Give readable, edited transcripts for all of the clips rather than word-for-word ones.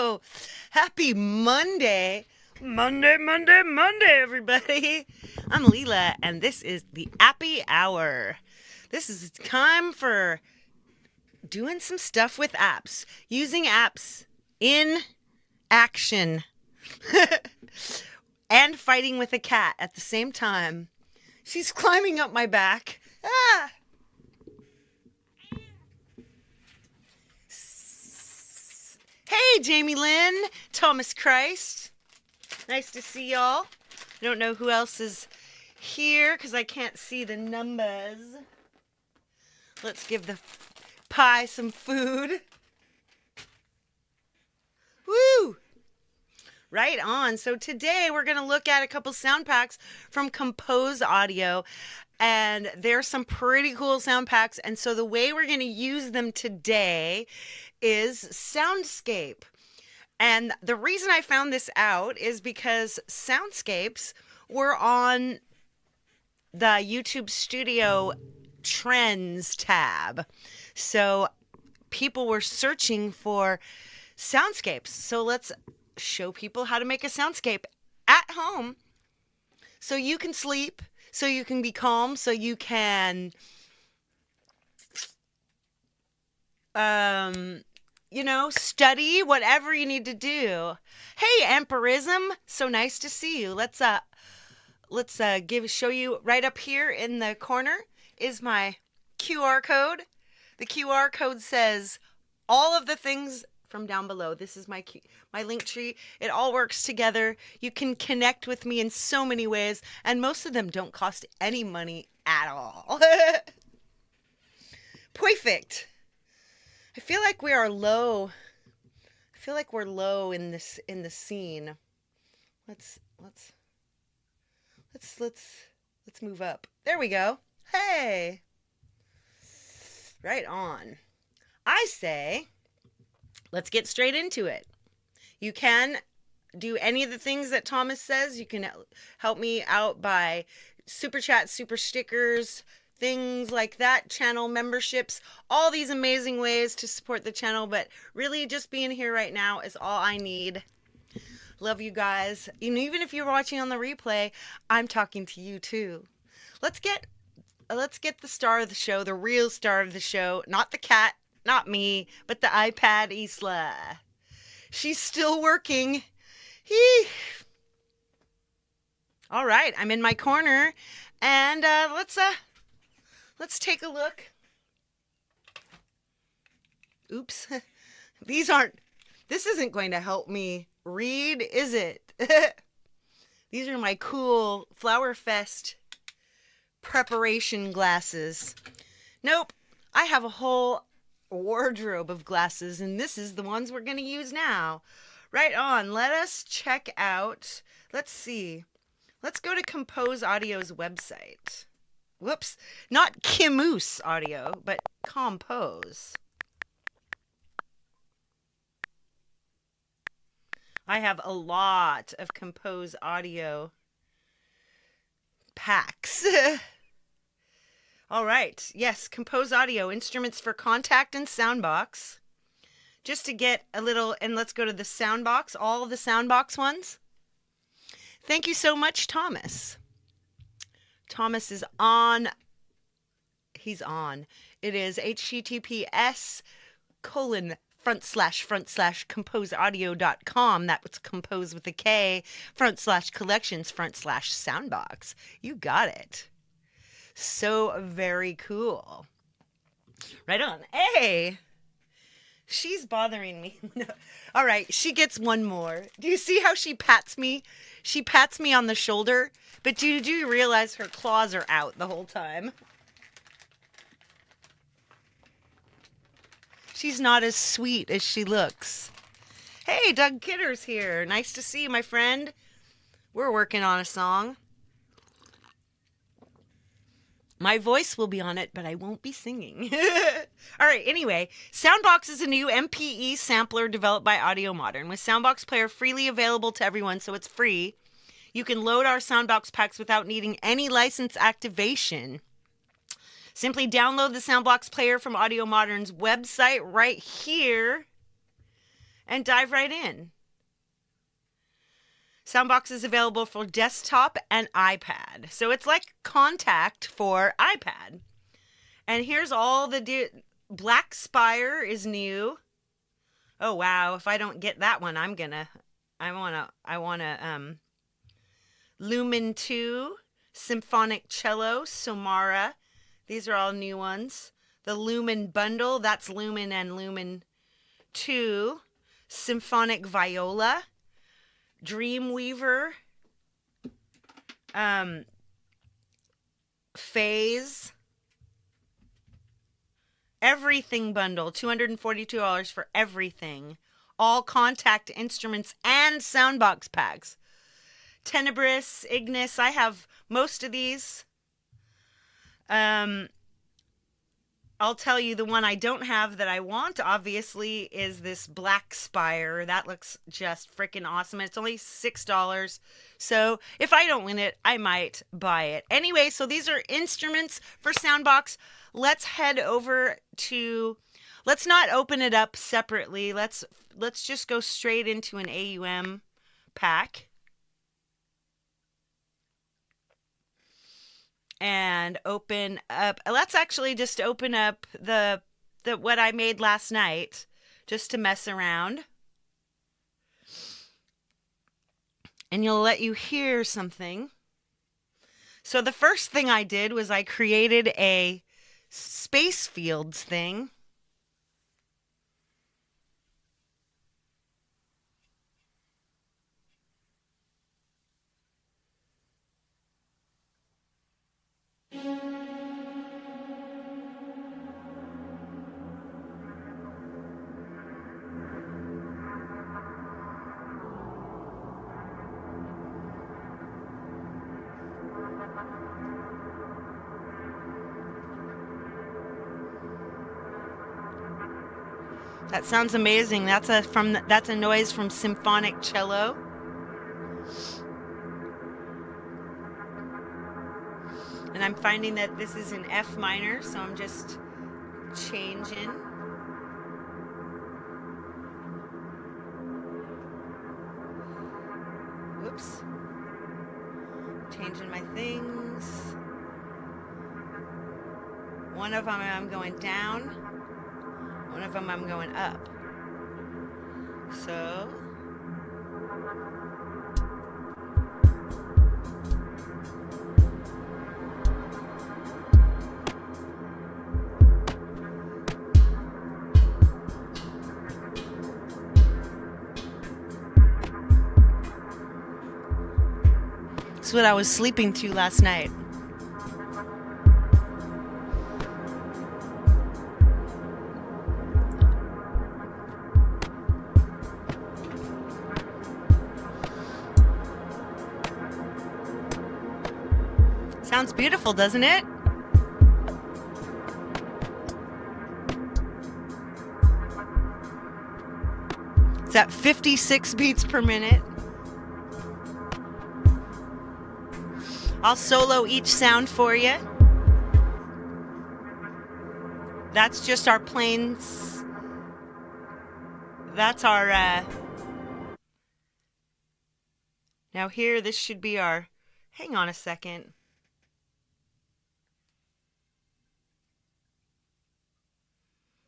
Hello. Happy Monday. Monday, everybody. I'm Leela, and this is the APPy Hour. This is time for doing some stuff with apps. Using apps in action. And fighting with a cat at the same time. She's climbing up my back. Ah! Hey, Jamie Lynn, Thomas Christ. Nice to see y'all. I don't know who else is here because I can't see the numbers. Let's give the pie some food. Woo! Right on. So today we're going to look at a couple sound packs from Kompose Audio. And there's some pretty cool sound packs. And so the way we're going to use them today is Soundscape. And the reason I found this out is because Soundscapes were on the YouTube Studio Trends tab. So people were searching for soundscapes. So let's show people how to make a soundscape at home so you can sleep, so you can be calm, so you can study, whatever you need to do. Hey, Empirism, so nice to see you. Let's show you right up here in the corner is my QR code. The QR code says all of the things from down below. This is my link tree. It all works together. You can connect with me in so many ways, and most of them don't cost any money at all. Perfect. I feel like we are low. I feel like we're low in the scene. Let's move up. There we go. Hey. Right on. I say, let's get straight into it. You can do any of the things that Thomas says. You can help me out by super chat, super stickers, things like that, channel memberships, all these amazing ways to support the channel. But really just being here right now is all I need. Love you guys. And even if you're watching on the replay, I'm talking to you too. Let's get the star of the show, the real star of the show, not the cat, not me, but the iPad Isla. She's still working. All right, I'm in my corner, and let's take a look. Oops. This isn't going to help me read, is it? These are my cool Flower Fest preparation glasses. Nope, I have a whole wardrobe of glasses, and this is the ones we're going to use now. Right on. Let us check out. Let's see. Let's go to Kompose Audio's website. Whoops. Not Kimuse Audio, but Kompose. I have a lot of Kompose Audio packs. All right. Yes, Kompose Audio, instruments for Contact and Soundbox. Just to get a little, and let's go to the Soundbox, all of the Soundbox ones. Thank you so much, Thomas. Thomas is on. He's on. It is https://composeaudio.com. That was compose with a K, /collections, /soundbox. You got it. So very cool. Right on. Hey, she's bothering me. All right, she gets one more. Do you see how she pats me? She pats me on the shoulder, but do you realize her claws are out the whole time? She's not as sweet as she looks. Hey, Doug Kidder's here. Nice to see you, my friend. We're working on a song. My voice will be on it, but I won't be singing. All right, anyway, Soundbox is a new MPE sampler developed by Audio Modern. With Soundbox Player freely available to everyone, so it's free, you can load our Soundbox packs without needing any license activation. Simply download the Soundbox Player from Audio Modern's website right here and dive right in. Soundbox is available for desktop and iPad. So it's like Contact for iPad. And here's all the Black Spire is new. Oh wow, if I don't get that one, I wanna Lumen 2, Symphonic Cello, Somara. These are all new ones. The Lumen bundle, that's Lumen and Lumen 2. Symphonic Viola, Dreamweaver, Phase, everything bundle, $242 for everything. All Contact instruments and Soundbox packs. Tenebris, Ignis, I have most of these. I'll tell you the one I don't have that I want, obviously, is this Black Spire. That looks just freaking awesome. It's only $6. So if I don't win it, I might buy it. Anyway, so these are instruments for Soundbox. Let's head over to, let's not open it up separately. Let's just go straight into an AUM pack. And open up, let's actually just open up the what I made last night just to mess around. And you'll let you hear something. So the first thing I did was I created a space fields thing. That sounds amazing. That's a noise from Symphonic Cello. And I'm finding that this is in F minor, so I'm just changing. Whoops. Changing my things. One of them I'm going down. One of them I'm going up. So that's what I was sleeping to last night. Sounds beautiful, doesn't it? It's at 56 beats per minute. I'll solo each sound for you. That's just our planes. That's our, now here, this should be our, hang on a second.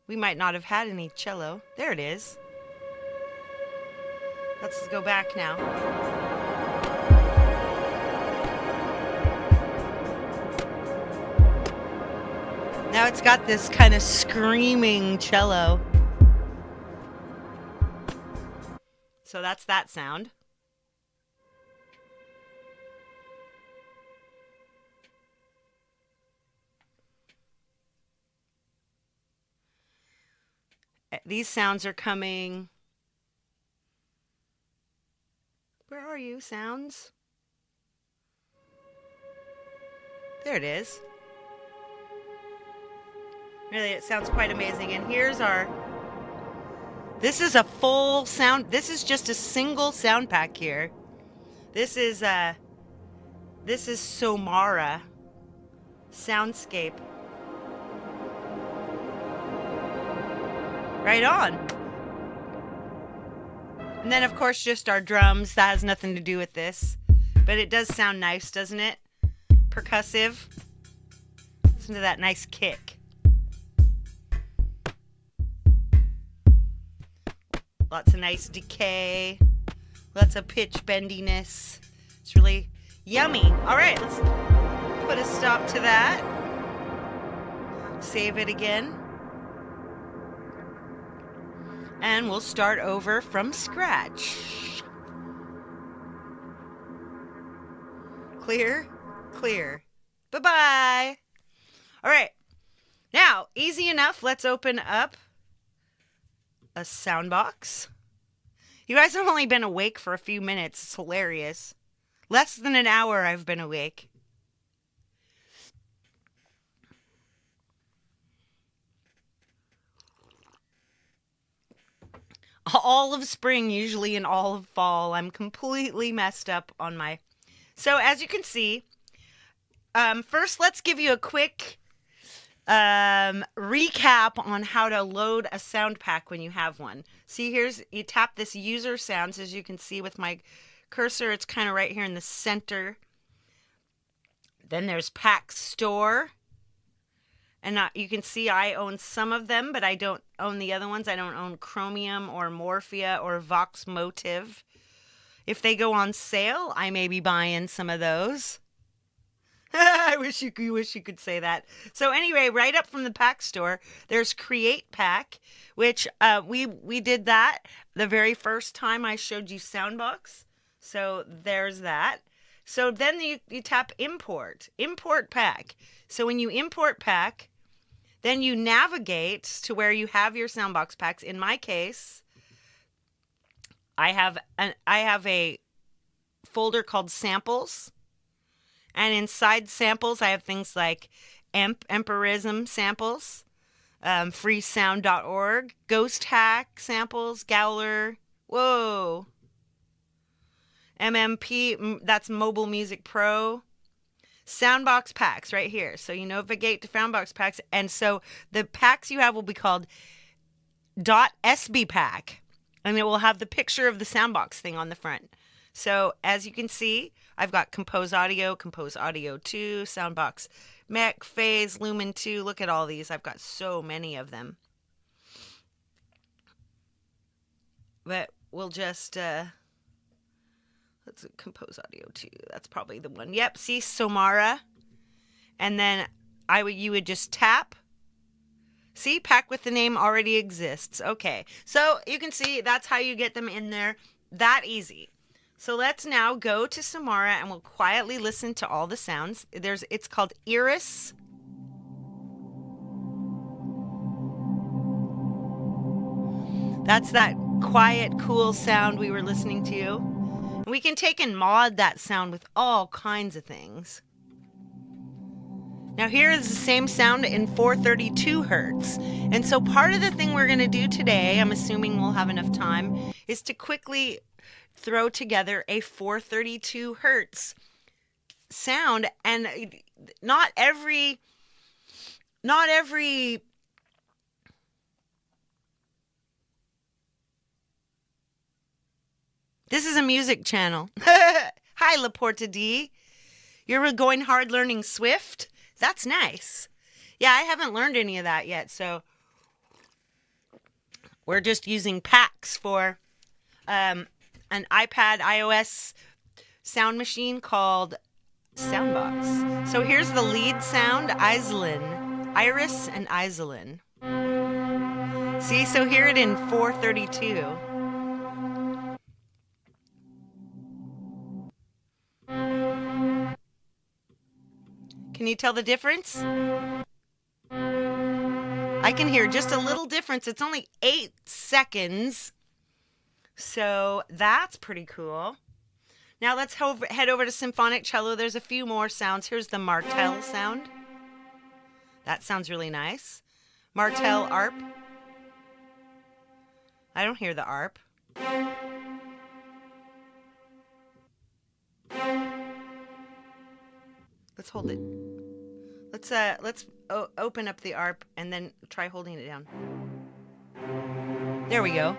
We might not have had any cello. There it is. Let's go back now. Now it's got this kind of screaming cello. So that's that sound. These sounds are coming. Where are you, sounds? There it is. Really, it sounds quite amazing. And here's our, this is a full sound, this is just a single sound pack here. This is Somara Soundscape. Right on. And then, of course, just our drums. That has nothing to do with this. But it does sound nice, doesn't it? Percussive. Listen to that nice kick. Lots of nice decay. Lots of pitch bendiness. It's really yummy. All right, let's put a stop to that. Save it again. And we'll start over from scratch. Clear, clear. Bye-bye. All right. Now, easy enough. Let's open up a Soundbox. You guys have only been awake for a few minutes. It's hilarious. Less than an hour I've been awake. All of spring, usually, and all of fall, I'm completely messed up on my... So, as you can see, first let's give you a quick recap on how to load a sound pack when you have one. See, you tap this user sounds, as you can see with my cursor. It's kind of right here in the center. Then there's Pack Store. And you can see I own some of them, but I don't own the other ones. I don't own Chromium or Morphia or Vox Motive. If they go on sale, I may be buying some of those. I wish you could say that. So anyway, right up from the Pack Store, there's Create Pack, which we did that the very first time I showed you Soundbox. So there's that. So then you tap Import Pack. So when you import pack, then you navigate to where you have your Soundbox packs. In my case, I have a folder called Samples. And inside Samples, I have things like Empirism samples, freesound.org, Ghost Hack samples, Gowler, whoa, MMP, that's Mobile Music Pro, Soundbox packs right here. So you navigate to Soundbox packs. And so the packs you have will be called .sb pack. And it will have the picture of the Soundbox thing on the front. So as you can see, I've got Kompose Audio 2, Soundbox Mech, Phase, Lumen 2. Look at all these. I've got so many of them. But we'll just... let's Kompose Audio 2. That's probably the one. Yep, see Somara. And then you would just tap. See, pack with the name already exists. Okay, so you can see that's how you get them in there. That easy. So let's now go to Somara and we'll quietly listen to all the sounds. It's called Iris. That's that quiet, cool sound we were listening to. We can take and mod that sound with all kinds of things. Now here is the same sound in 432 hertz. And so part of the thing we're going to do today, I'm assuming we'll have enough time, is to quickly throw together a 432 hertz sound. And not every This is a music channel. Hi, Laporta D. You're going hard learning Swift? That's nice. Yeah, I haven't learned any of that yet, so we're just using packs for an iPad iOS sound machine called Soundbox. So here's the lead sound, Iris and Iselin. See, so hear it in 432. Can you tell the difference? I can hear just a little difference. It's only 8 seconds. So that's pretty cool. Now let's head over to Symphonic Cello. There's a few more sounds. Here's the Martel sound. That sounds really nice. Martel ARP. I don't hear the ARP. Let's hold it. Let's open up the ARP and then try holding it down. There we go.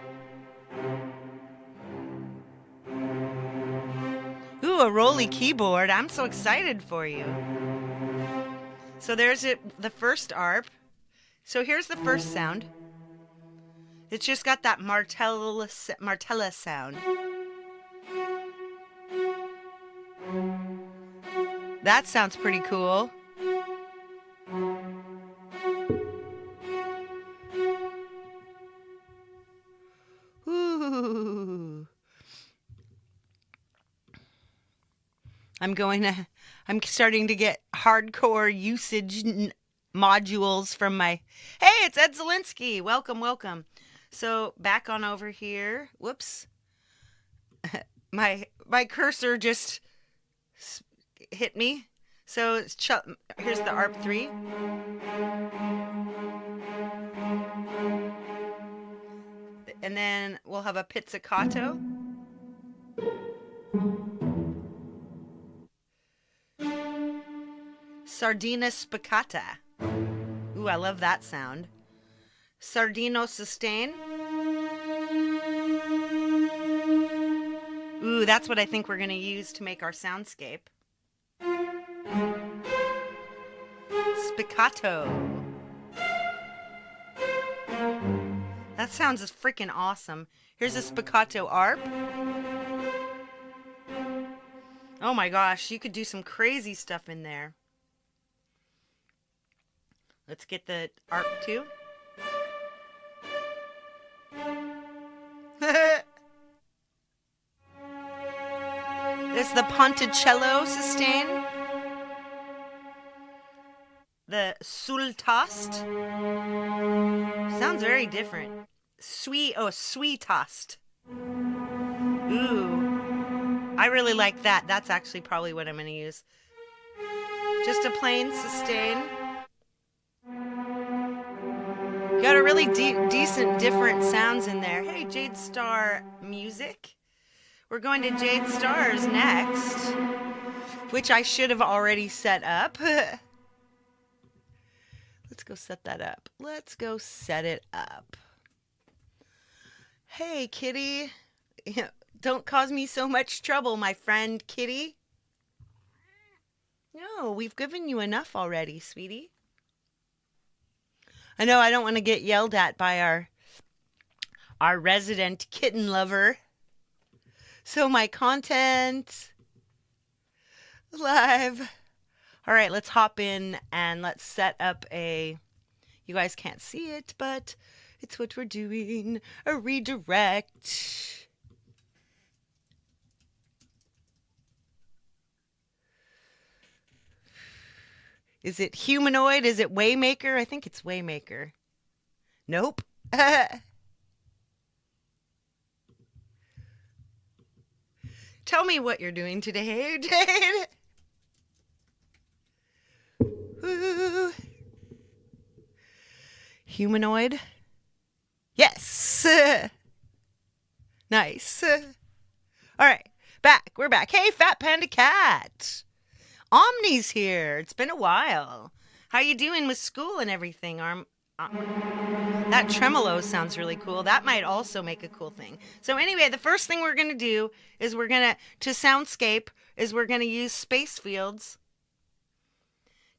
Ooh, a rolly keyboard. I'm so excited for you. So there's the first ARP. So here's the first sound. It's just got that martella sound. That sounds pretty cool. Ooh. I'm starting to get hardcore usage modules from my... Hey, it's Ed Zielinski. Welcome, welcome. So back on over here. Whoops. my cursor just hit me. So here's the ARP 3. And then we'll have a pizzicato. Sardina spiccata. Ooh, I love that sound. Sardino sustain. Ooh, that's what I think we're going to use to make our soundscape. Spiccato. That sounds freaking awesome. Here's a spiccato ARP. Oh my gosh, you could do some crazy stuff in there. Let's get the ARP 2. There's the Ponticello sustain. The Sultast. Sounds very different. Sweetast. Ooh. I really like that. That's actually probably what I'm going to use. Just a plain sustain. You got a really decent different sounds in there. Hey, Jade Star Music. We're going to Jade Stars next, which I should have already set up. Let's go set that up. Let's go set it up. Hey, Kitty. Don't cause me so much trouble, my friend Kitty. No, we've given you enough already, sweetie. I know I don't want to get yelled at by our resident kitten lover. So my content live. All right, let's hop in and let's set up you guys can't see it, but it's what we're doing. A redirect. Is it humanoid? Is it Waymaker? I think it's Waymaker. Nope. Tell me what you're doing today, Jade. Ooh. Humanoid? Yes. Nice. All right. Back. We're back. Hey, Fat Panda Cat. Omni's here. It's been a while. How you doing with school and everything? That tremolo sounds really cool. That might also make a cool thing. So anyway, the first thing we're going to do is we're going to soundscape is we're going to use space fields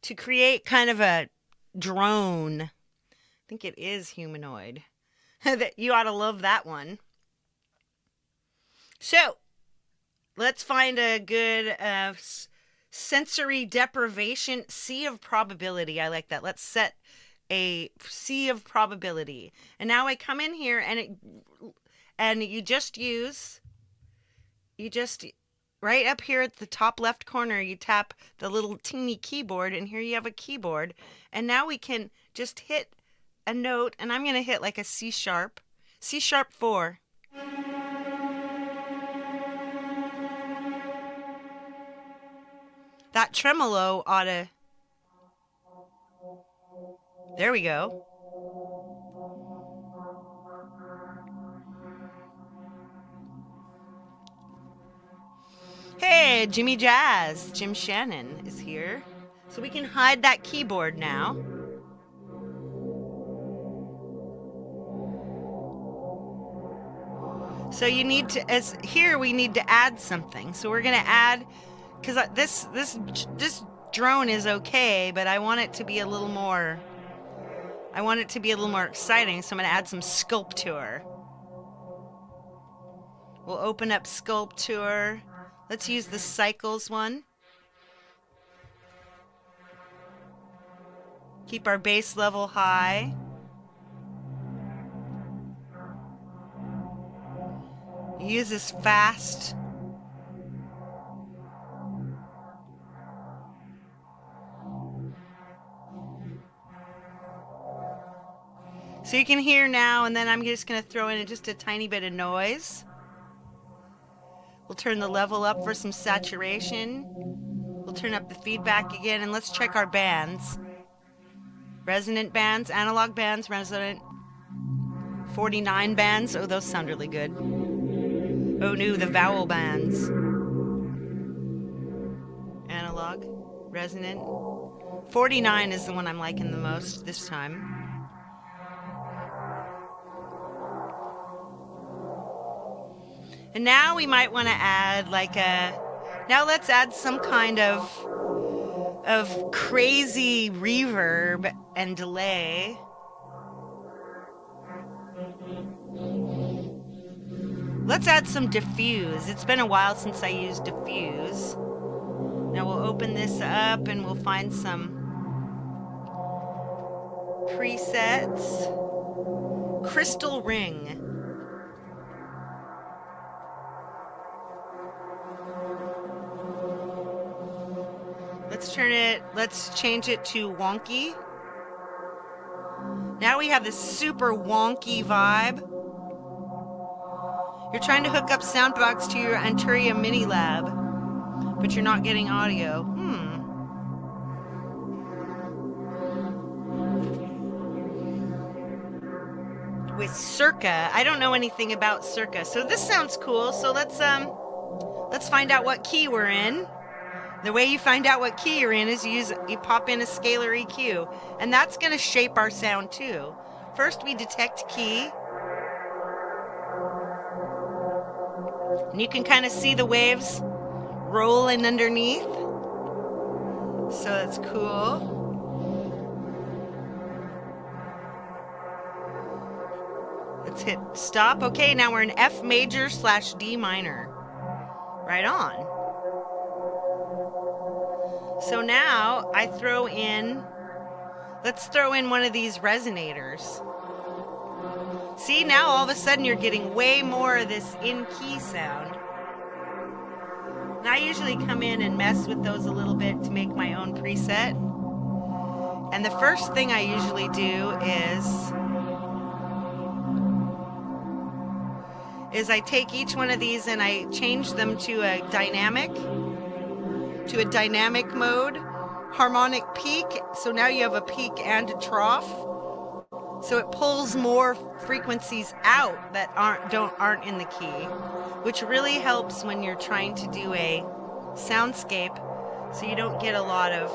to create kind of a drone. I think it is humanoid. You ought to love that one. So let's find a good sensory deprivation sea of probability. I like that. Let's set a sea of probability. And now I come in here and you just right up here at the top left corner, you tap the little teeny keyboard, and here you have a keyboard. And now we can just hit a note, and I'm going to hit like a C sharp 4. That tremolo ought to... There we go. Hey, Jimmy Jazz. Jim Shannon is here. So we can hide that keyboard now. So you need to, as here we need to add something. So we're gonna add, because this drone is okay, but I want it to be a little more. I want it to be a little more exciting. So I'm gonna add some Sculpture. We'll open up Sculpture. Let's use the Cycles one. Keep our bass level high. Use this fast. So you can hear now, and then I'm just going to throw in just a tiny bit of noise. We'll turn the level up for some saturation. We'll turn up the feedback again, and let's check our bands. Resonant bands, analog bands, resonant. 49 bands. Oh, those sound really good. Oh no, the vowel bands. Analog, resonant. 49 is the one I'm liking the most this time. And now we might want to add now let's add some kind of crazy reverb and delay. Let's add some diffuse. It's been a while since I used diffuse. Now we'll open this up and we'll find some presets. Crystal Ring. Let's change it to wonky. Now we have this super wonky vibe. You're trying to hook up Soundbox to your Anturia Mini Lab, but you're not getting audio. With Circa, I don't know anything about Circa, so this sounds cool. So let's find out what key we're in. The way you find out what key you're in is you pop in a scalar EQ, and that's going to shape our sound too. First, we detect key. And you can kind of see the waves rolling underneath. So that's cool. Let's hit stop. Okay, now we're in F major / D minor. Right on. So now let's throw in one of these resonators. See, now all of a sudden you're getting way more of this in-key sound. And I usually come in and mess with those a little bit to make my own preset. And the first thing I usually do is I take each one of these and I change them to a dynamic mode, harmonic peak. So now you have a peak and a trough. So it pulls more frequencies out that aren't in the key, which really helps when you're trying to do a soundscape, so you don't get a lot of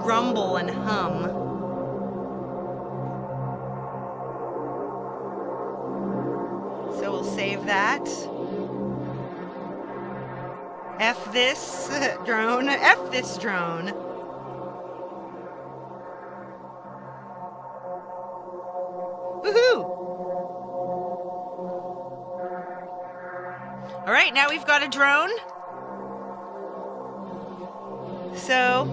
rumble and hum. So we'll save that. F this drone. F this drone. Woohoo! All right, now we've got a drone. So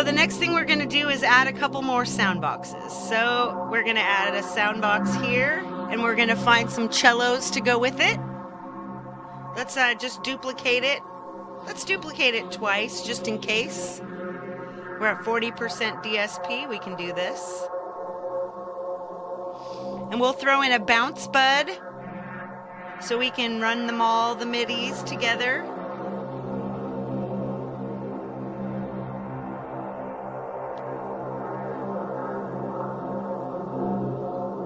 the next thing we're going to do is add a couple more sound boxes. So we're going to add a sound box here, and we're going to find some cellos to go with it. Let's just duplicate it. Let's duplicate it twice, just in case. We're at 40% DSP. We can do this. And we'll throw in a bounce bud so we can run them all, the midis, together.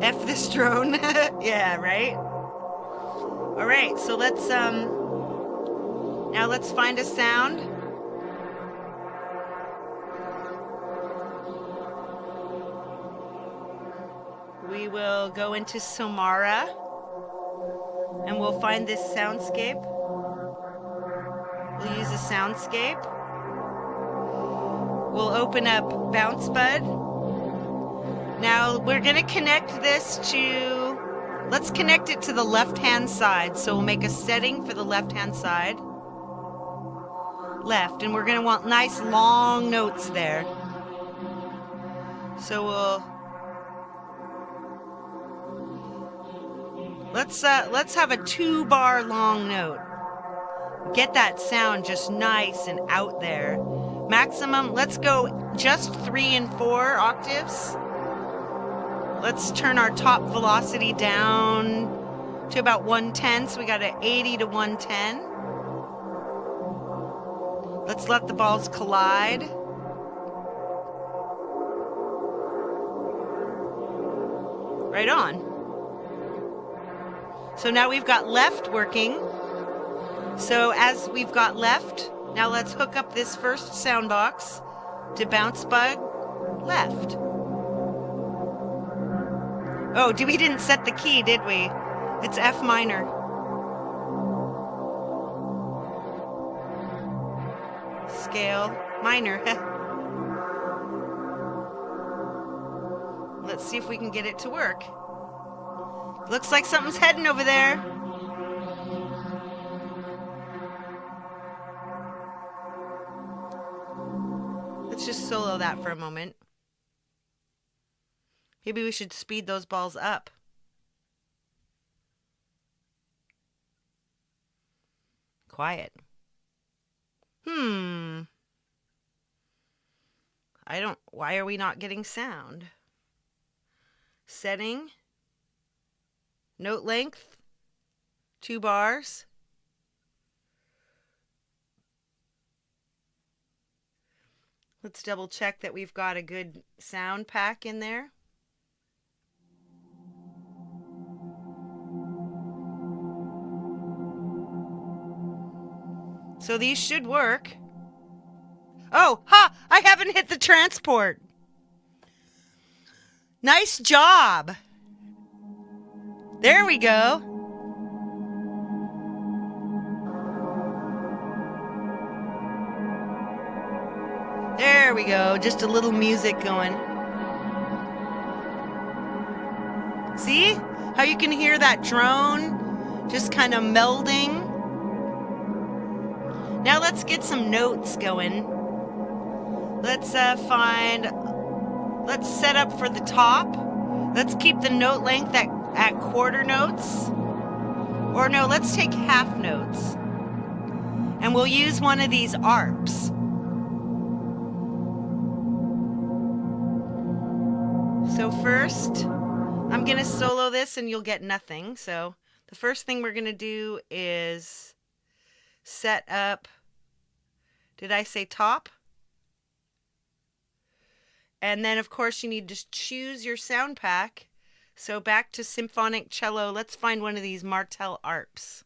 F this drone. Yeah, right? All right, so let's now let's find a sound. we will go into Somara and we'll find this soundscape. We'll use a soundscape. We'll open up Bounce Bud. Now we're going to connect this to, let's connect it to the left-hand side. So we'll make a setting for the left-hand side. Left, and we're going to want nice long notes there. So let's have a 2-bar long note. Get that sound just nice and out there. Maximum, let's go just 3 and 4 octaves. Let's turn our top velocity down to about 110, so we got an 80 to 110. Let's let the balls collide. Right on. So now we've got left working. So as we've got left, now let's hook up this first soundbox to Bounce Bud left. Oh, we didn't set the key, did we? It's F minor. Scale minor. Let's see if we can get it to work. Looks like something's heading over there. Let's just solo that for a moment. Maybe we should speed those balls up. Quiet. Why are we not getting sound? Setting. Note length. 2 bars. Let's double check that we've got a good sound pack in there. So these should work. Oh, ha! I haven't hit the transport. Nice job. There we go. There we go. Just a little music going. See how you can hear that drone just kind of melding? Now let's get some notes going. Let's set up for the top. Let's keep the note length at quarter notes. Or no, let's take half notes. And we'll use one of these APPs. So first, I'm going to solo this and you'll get nothing. So the first thing we're going to do is set up, did I say top? And then, of course, you need to choose your sound pack. So back to Symphonic Cello, let's find one of these Martel APPs.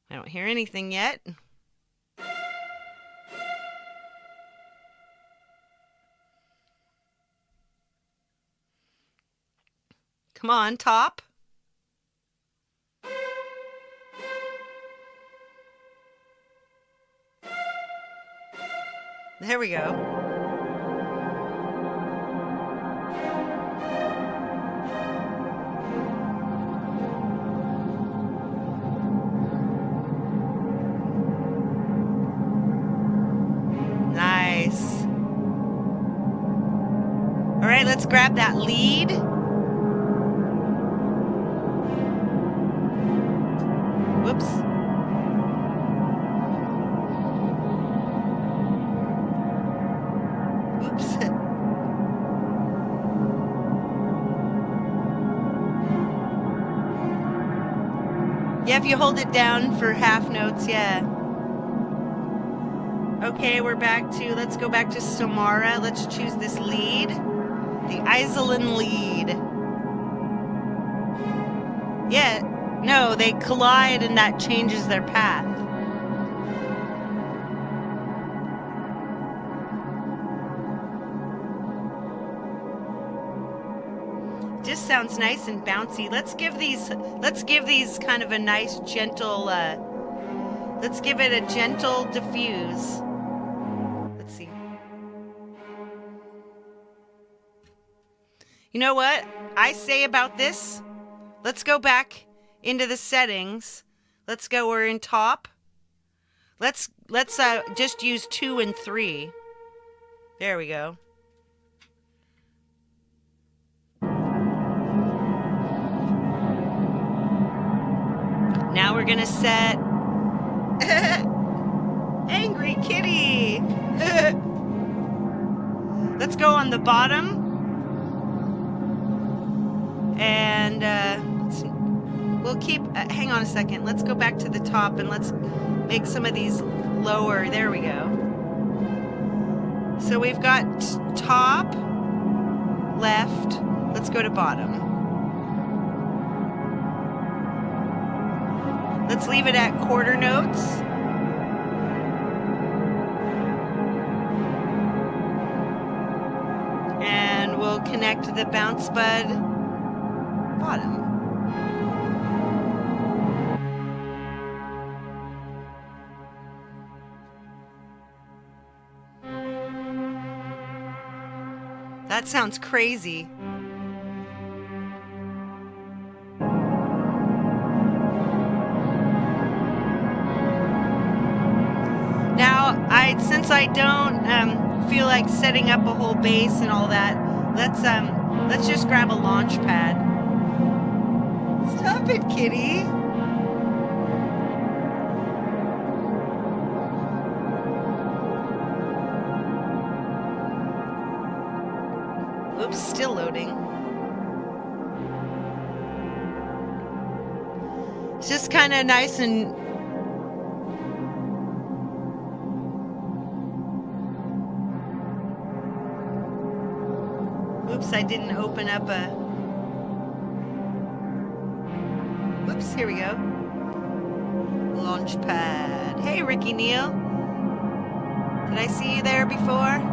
I don't hear anything yet. Come on, top. There we go. Nice. All right, let's grab that lead. Whoops. Oops. Yeah, if you hold it down for half notes, yeah. Okay, let's go back to Somara. Let's choose this lead. The Isolin lead. Yeah, no, they collide and that changes their path. sounds nice and bouncy. Let's give these kind of a nice gentle, let's give it a gentle diffuse. Let's see. You know what I say about this? Let's go back into the settings. We're in top. Let's just use 2 and 3. There we go. Now we're gonna set Angry Kitty. Let's go on the bottom. And we'll keep, hang on a second. Let's go back to the top and let's make some of these lower. There we go. So we've got top, left. Let's go to bottom. Let's leave it at quarter notes. And we'll connect the bounce bud bottom. That sounds crazy. Since I don't feel like setting up a whole bass and all that, let's just grab a launch pad. Stop it, kitty. Oops, still loading. It's just kind of nice and oops, I didn't open up a... Oops, here we go. Launchpad. Hey, Ricky Neal. Did I see you there before?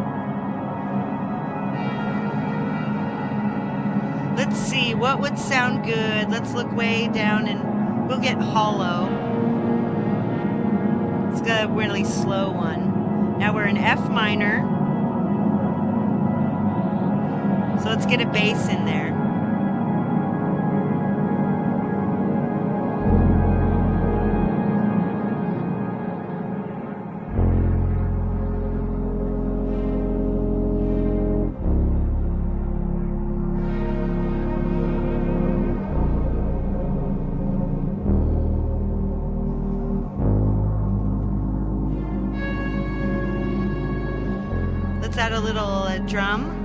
Let's see, what would sound good? Let's look way down and we'll get hollow. It's got a really slow one. Now we're in F minor. So let's get a bass in there. Let's add a little drum.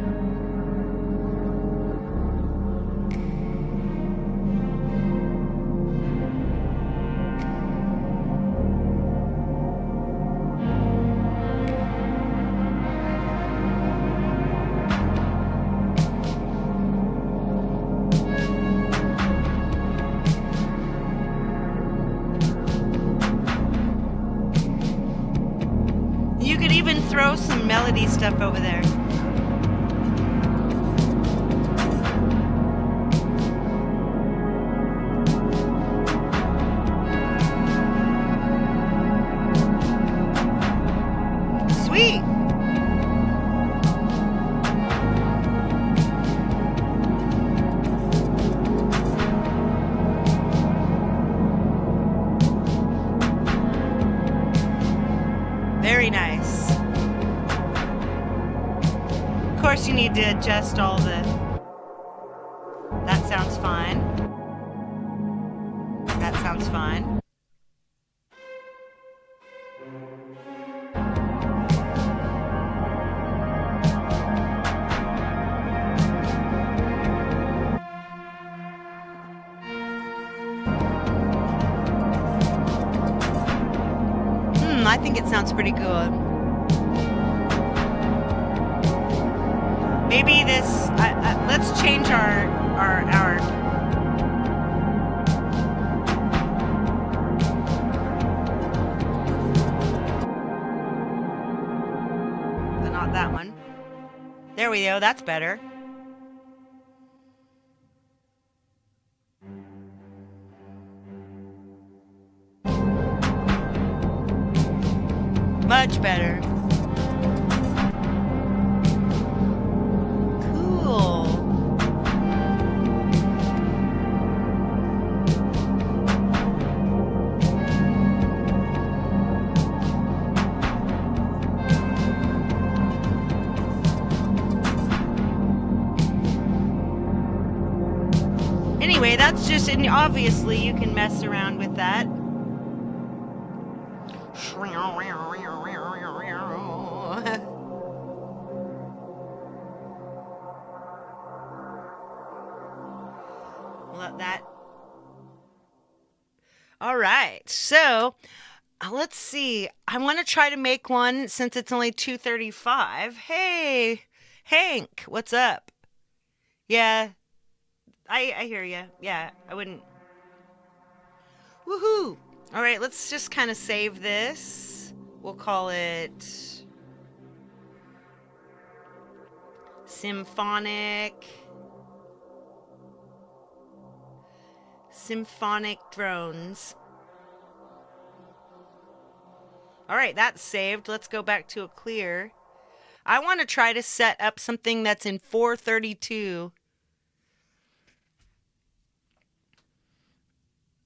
You could even throw some melody stuff over there. Sweet. Very nice. Of course, you need to adjust all the... That sounds fine. That sounds fine. I think it sounds pretty good. Maybe this, let's change our not that one. There we go, that's better. Much better. Cool. Anyway, that's just, and obviously you can mess around with that. Let that. All right, so let's see. I want to try to make one since it's only 2:35. Hey, Hank, what's up? Yeah, I hear you. Yeah, I wouldn't. Woohoo! All right, let's just kind of save this. We'll call it Symphonic Drones. All right, that's saved. Let's go back to a clear. I want to try to set up something that's in 432.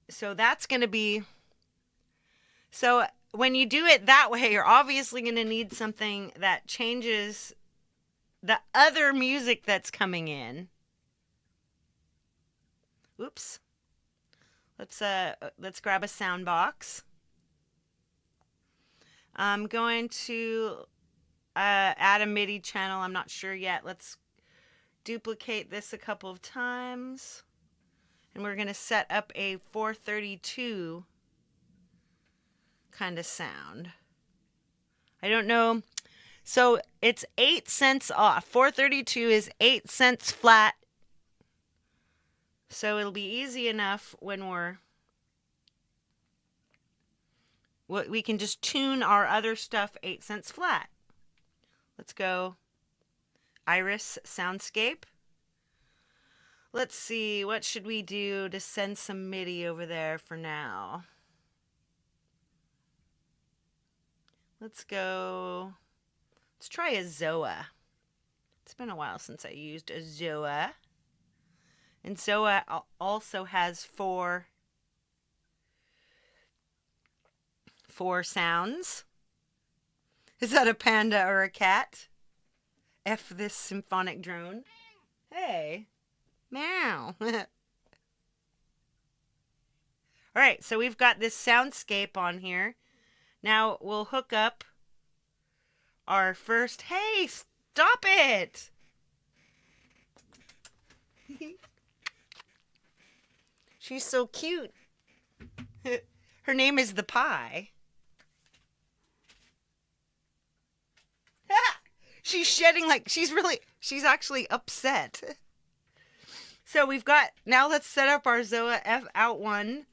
So that's going to be... So when you do it that way, you're obviously going to need something that changes the other music that's coming in. Oops. Let's grab a Soundbox. I'm going to add a MIDI channel. I'm not sure yet. Let's duplicate this a couple of times. And we're going to set up a 432 kind of sound. I don't know. So it's 8 cents off. 432 is 8 cents flat. So it'll be easy enough when we can just tune our other stuff 8 cents flat. Let's go Iris Soundscape. Let's see, what should we do to send some MIDI over there for now? Let's try a Zoa. It's been a while since I used a Zoa. And Zoa also has four sounds. Is that a panda or a cat? F this symphonic drone. Hey. Meow. All right, so we've got this soundscape on here. Now we'll hook up our first... Hey, stop it! She's so cute. Her name is the Pie. She's shedding like she's actually upset. So we've got, now let's set up our Zoa F out one.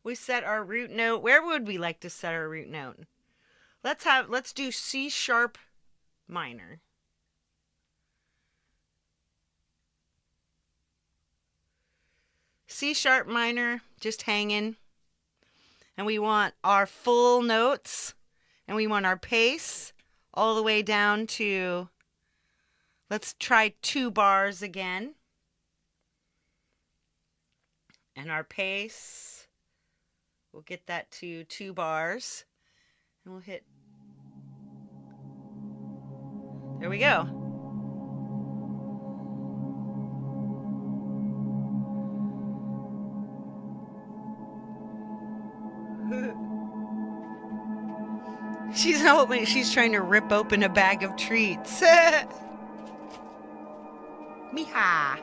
We set our root note. Where would we like to set our root note? Let's do C sharp minor. C sharp minor, just hanging. And we want our full notes, and we want our pace all the way down to, let's try 2 bars again. And our pace, we'll get that to 2 bars. And we'll hit, there we go. She's trying to rip open a bag of treats. Miha.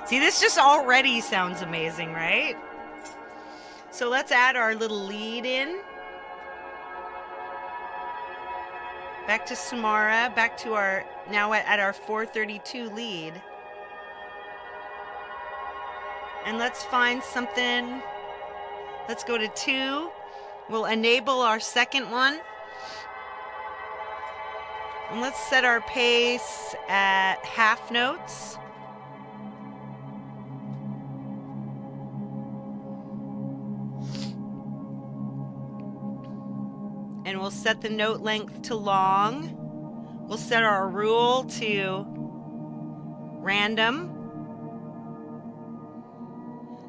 See, this just already sounds amazing, right? So let's add our little lead in. Back to Somara, back to our, now at our 432 lead. And let's find something. Let's go to 2. We'll enable our second one. And let's set our pace at half notes. And we'll set the note length to long. We'll set our rule to random.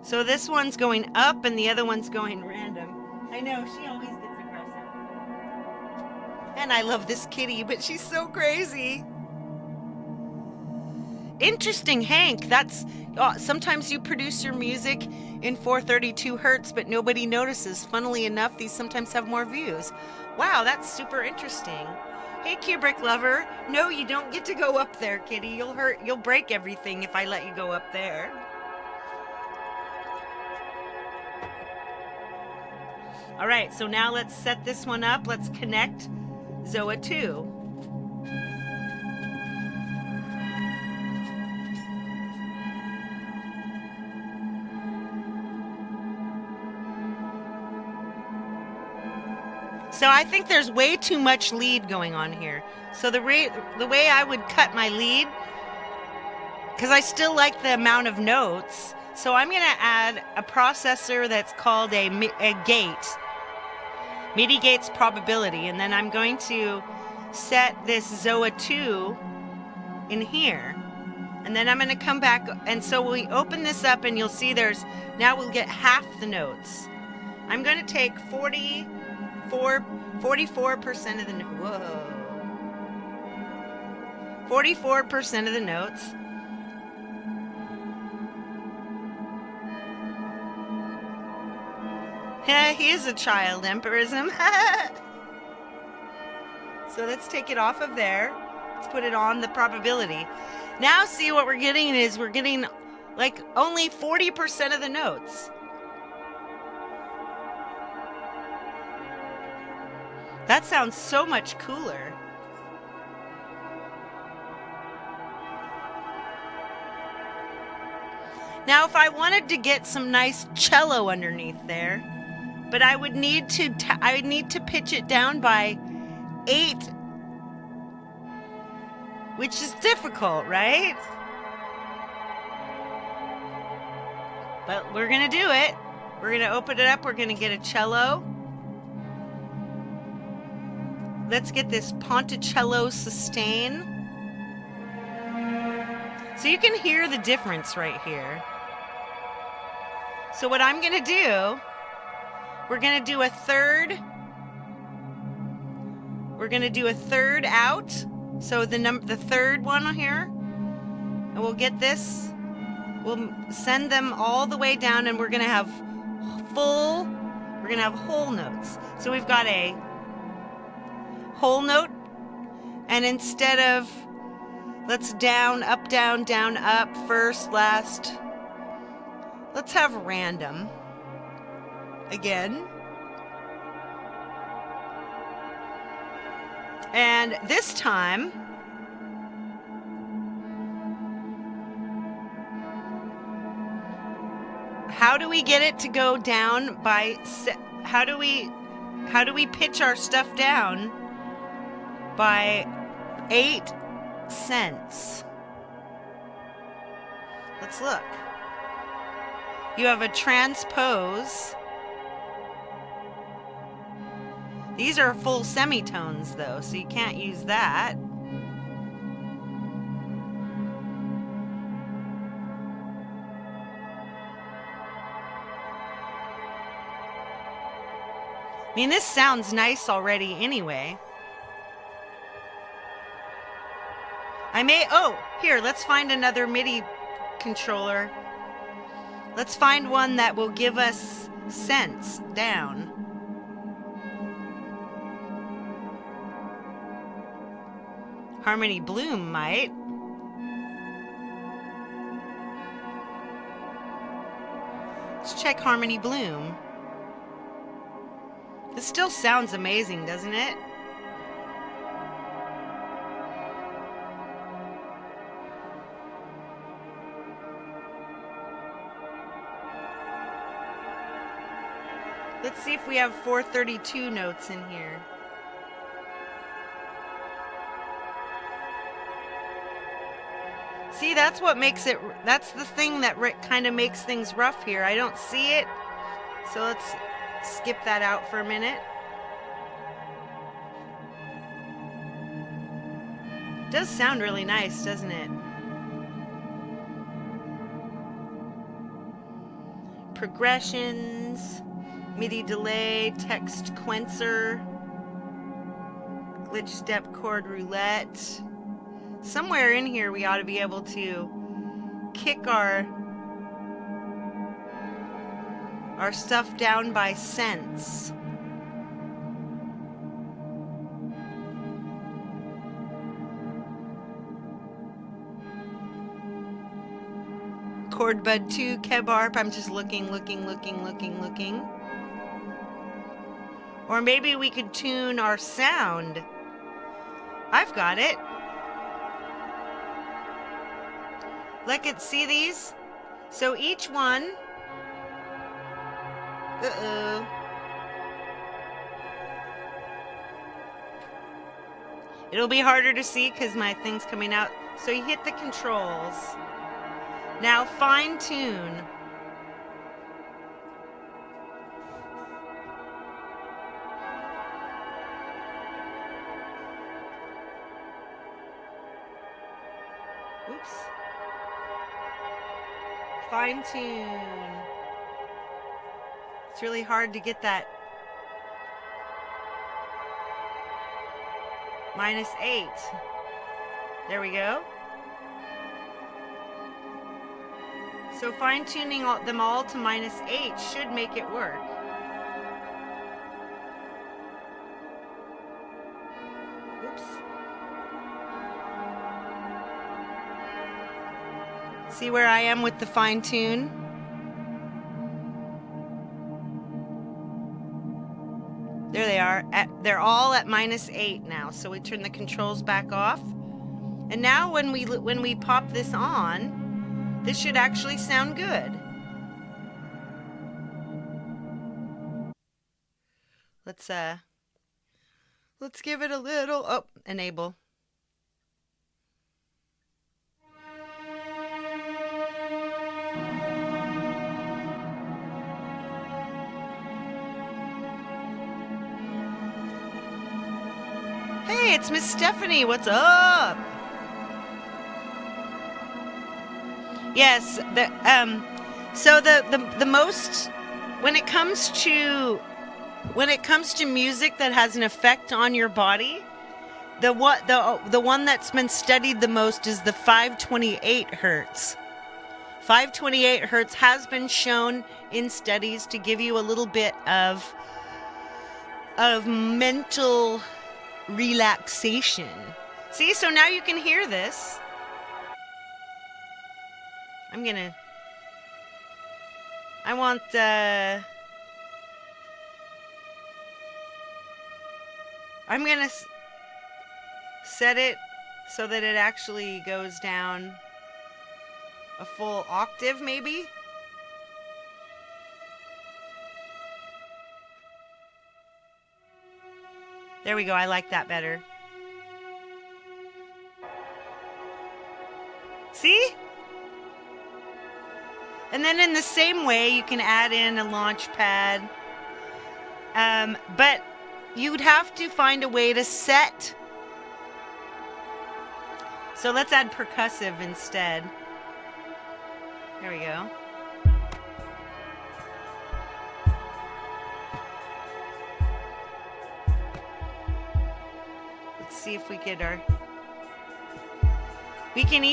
So this one's going up and the other one's going random. I know, she always gets aggressive. And I love this kitty, but she's so crazy. Interesting, Hank. That's sometimes you produce your music in 432 hertz, but nobody notices. Funnily enough, these sometimes have more views. Wow, that's super interesting. Hey, Kubrick lover. No, you don't get to go up there, kitty. You'll break everything if I let you go up there. All right, so now let's set this one up. Let's connect ZOA 2. So I think there's way too much lead going on here. So the way I would cut my lead, because I still like the amount of notes, so I'm going to add a processor that's called a gate, MIDI gates probability, and then I'm going to set this ZOA 2 in here. And then I'm going to come back, and so we open this up and you'll see now we'll get half the notes. I'm going to take 44% of the whoa. 44% of the notes. Yeah, he is a child, Empirism. So let's take it off of there. Let's put it on the probability. Now see what we're getting is we're getting like only 40% of the notes. That sounds so much cooler. Now, if I wanted to get some nice cello underneath there, but I would need to pitch it down by 8, which is difficult, right? But we're gonna do it. We're gonna open it up. We're gonna get a cello. Let's get this Ponticello sustain. So you can hear the difference right here. So what I'm going to do, we're going to do a third. We're going to do a third out. So the third one here. And we'll get this. We'll send them all the way down and we're going to have whole notes. So we've got a whole note, and instead of let's down, up, down, up, first, last, let's have random again. And this time, how do we get it to go down by, how do we pitch our stuff down by 8 cents? Let's look. You have a transpose. These are full semitones though, so you can't use that. I mean, this sounds nice already anyway. Here, let's find another MIDI controller. Let's find one that will give us cents down. Harmony Bloom might. Let's check Harmony Bloom. This still sounds amazing, doesn't it? Let's see if we have 432 notes in here. See, that's what makes it, that's the thing that kind of makes things rough here. I don't see it. So let's skip that out for a minute. It does sound really nice, doesn't it? Progressions, MIDI delay, text quencher, glitch step chord roulette. Somewhere in here we ought to be able to kick our stuff down by cents. Chord bud 2, kebarp. I'm just looking. Or maybe we could tune our sound. I've got it. Look at, see these? So each one. Uh-oh. It'll be harder to see because my thing's coming out. So you hit the controls. Now fine tune. Oops. Fine tune. It's really hard to get that -8. There we go. So fine-tuning them all to -8 should make it work. Oops. See where I am with the fine-tune? There they are. They're all at -8 now. So we turn the controls back off. And now when we pop this on, this should actually sound good. Let's give it a little enable. Hey, it's Miss Stephanie. What's up? Yes, so the most when it comes to music that has an effect on your body, the one that's been studied the most is the 528 hertz. 528 hertz has been shown in studies to give you a little bit of mental relaxation. See, so now you can hear this. I'm gonna set it so that it actually goes down a full octave, maybe. There we go. I like that better. See? And then in the same way, you can add in a launch pad. But you'd have to find a way to set. So let's add percussive instead. There we go. Let's see if we get our... you can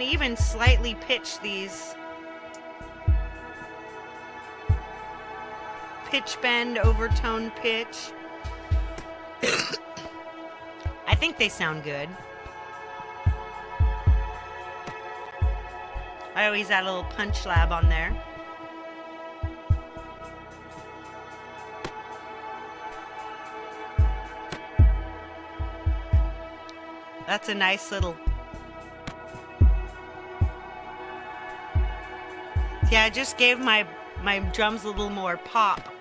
even slightly pitch these. Pitch bend, overtone pitch. I think they sound good. I always add a little punch lab on there. That's a nice little... yeah, I just gave my drums a little more pop.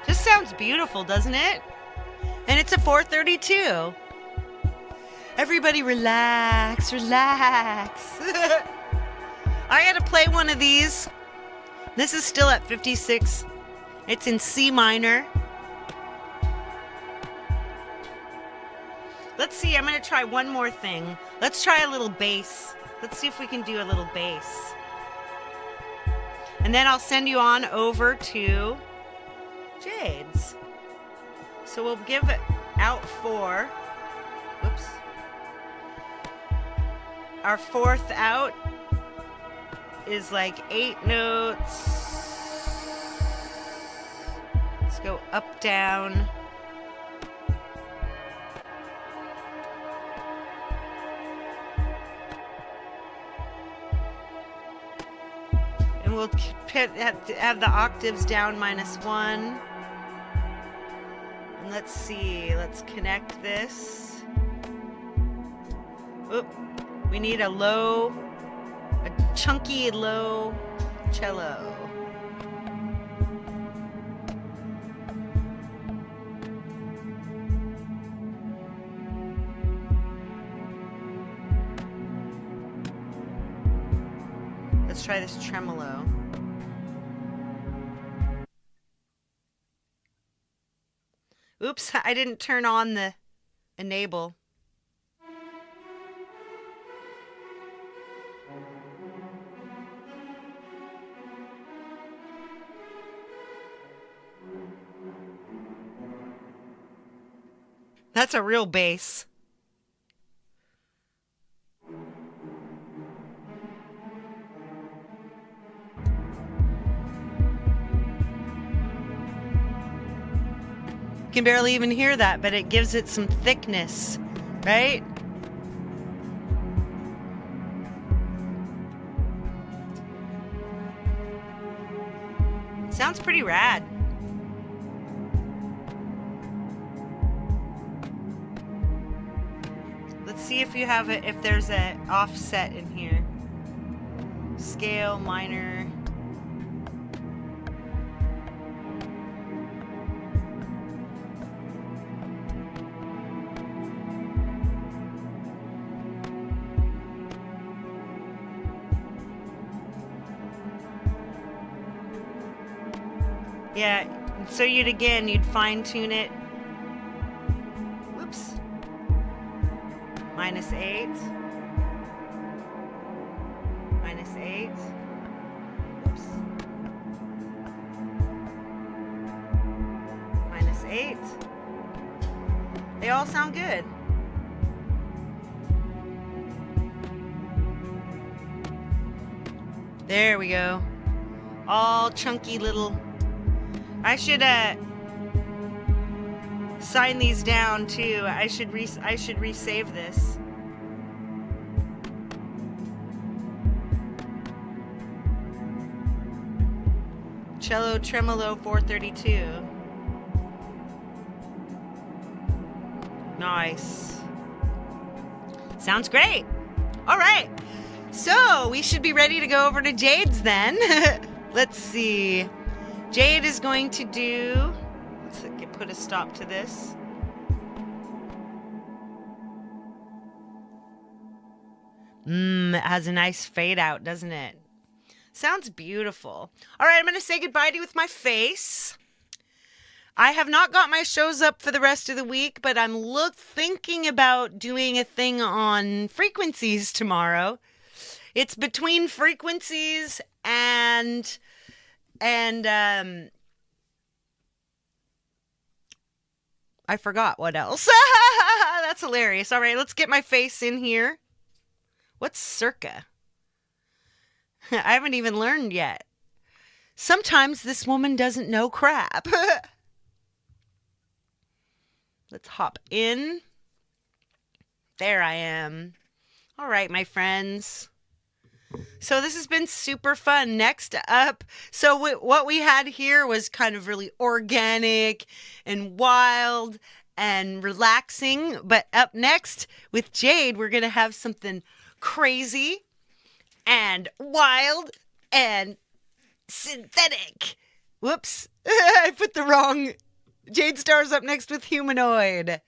Just sounds beautiful, doesn't it? And it's a 432. Everybody relax, relax. I gotta play one of these. This is still at 56 It's in C minor. Let's see, I'm going to try one more thing. Let's try a little bass. Let's see if we can do a little bass. And then I'll send you on over to Jade's. So we'll give it out 4. Whoops. Our 4th out is like 8 notes. Let's go up, down. And we'll have the octaves down -1. And let's see, let's connect this. Oop, we need a chunky low cello. Let's try this tremolo. Oops, I didn't turn on the enable. That's a real bass. You can barely even hear that, but it gives it some thickness, right? Sounds pretty rad. Let's see if you have it, if there's an offset in here. Scale, minor. Yeah, so you'd fine tune it. Whoops. -8. -8. Whoops. -8. They all sound good. There we go. All chunky little. I should sign these down too. I should resave this. Cello tremolo 432. Nice. Sounds great. All right. So we should be ready to go over to Jade's then. Let's see. Jade is going to do, let's put a stop to this. It has a nice fade out, doesn't it? Sounds beautiful. All right, I'm going to say goodbye to you with my face. I have not got my shows up for the rest of the week, but I'm thinking about doing a thing on frequencies tomorrow. It's between frequencies and I forgot what else. That's hilarious. All right, let's get my face in here. What's circa? I haven't even learned yet. Sometimes this woman doesn't know crap. Let's hop in. There I am. All right, my friends. So this has been super fun. Next up, so what we had here was kind of really organic and wild and relaxing. But up next with Jade, we're going to have something crazy and wild and synthetic. Whoops. I put the wrong. Jade Star's up next with humanoid.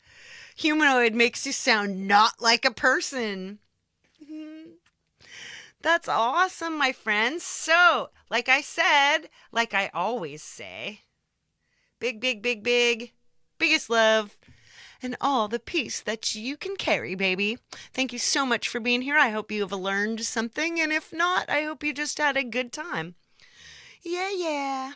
Humanoid makes you sound not like a person. That's awesome, my friends. So, like I said, like I always say, big, big, big, big, biggest love, and all the peace that you can carry, baby. Thank you so much for being here. I hope you have learned something, and if not, I hope you just had a good time. Yeah, yeah.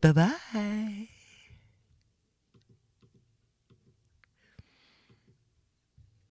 Bye-bye.